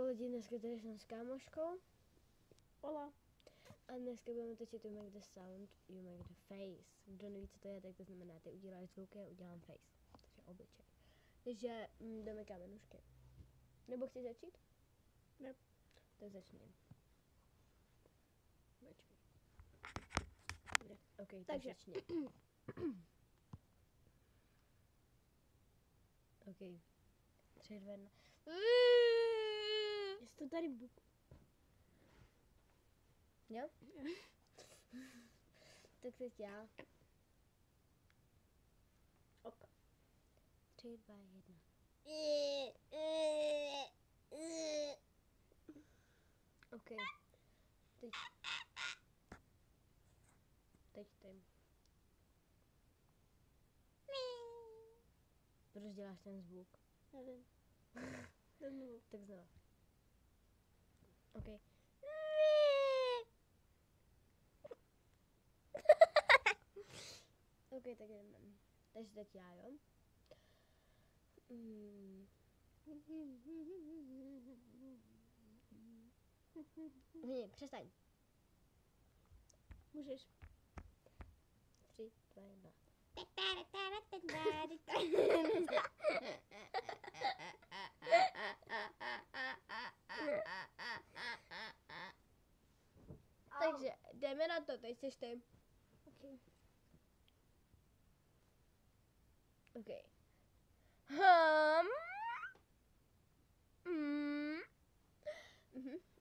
Čauko lidi, dneska tady jsem s kámoškou. Hola. A dneska budeme točit You Make the Sound, You Make the Face. Kdo neví, co to je, tak to znamená, ty uděláš zvuk, já udělám face. Takže obličej. Takže jdeme kámenušky. Nebo chceš začít? Ne. Tak začni. OK, tak Takže. začni. OK. 3, 2, 1. Jestli to tady buk. Jo? Tak teď já. Ok. 3, 2, 1. OK. Teď. Teď ty. Proč děláš ten zvuk? Nevím. Znovu. Tak znovu. OK. OK, tak jdeme. Takže teď já, jo? Ne, přestaň. Můžeš. 3, 2, 1. Takže jdeme na to, teď jsi ty. Okay. OK.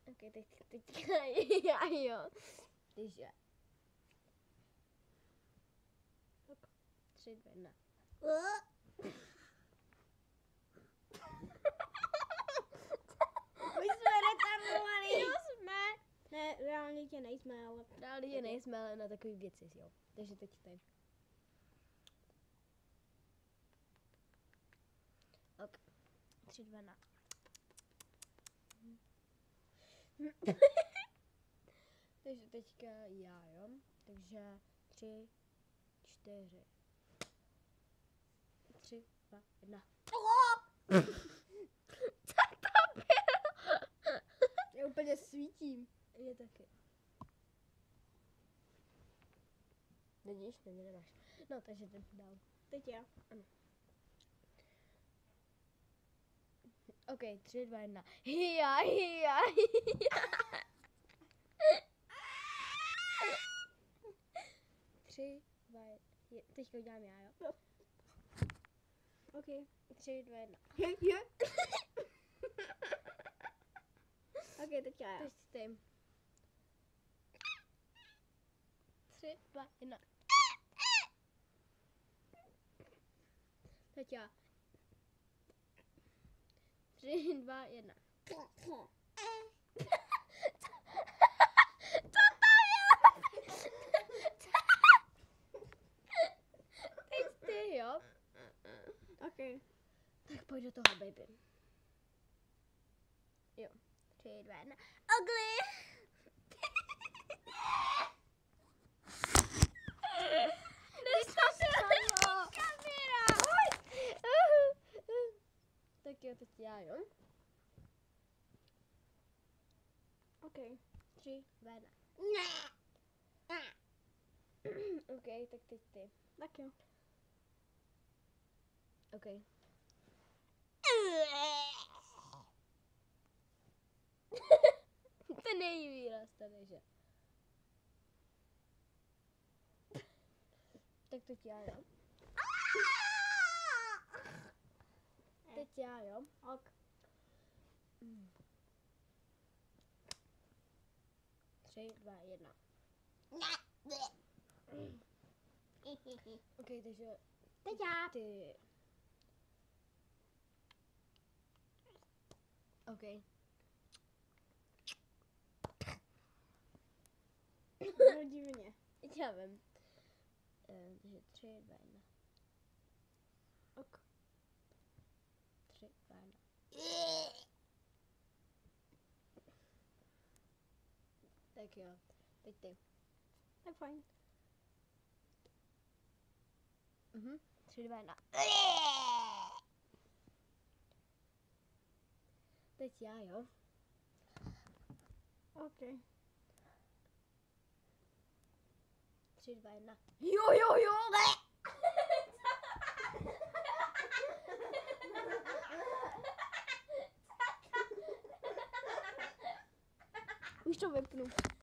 OK, teď já, jo. Takže. 3, 2, 1. My jsme retardovaný. Jo, jsme. Ne, reálně tě nejsme, ale... Reálně nejsme, ale na takový věci, jo. Takže teď ty. OK. 3, 2, 1. Takže teďka já, jo. Takže 3, 4. 3, 2, 1. Co to bylo? Já úplně svítím. Je taky. Vidíš, na mě nemáš. No, takže jdem dál. Teď já. Ano. OK, 3, 2, 1. Hia. 3, 2, 1. Teďka udělám já, jo? OK. 3, 2, 1. Je. OK, teď já. Teď ty. 3, 2, 1. Teď já. 3, 2, 1. Co to je? Teď ty, jo? OK. Tak pojď do toho, baby. Jo. 3, 2, 1. Ugly! Kamera! Tak jo, teď já, jo? OK. 3, 2, 1. OK, tak teď ty. Tak jo. OK. To není výraz tady, že? Tak teď já, jo? Teď já, jo? Ok. 3, 2, 1. OK, takže Teď já. ty. OK. No divně. Já vím. Takže 3, 2, 1. Ok. 3, 2, 1. Tak jo, teď ty. Tak fajn. 3, 2, 1. Teď já, jo? OK. 3, 2, 1. Jo, ne! Už to vypnu.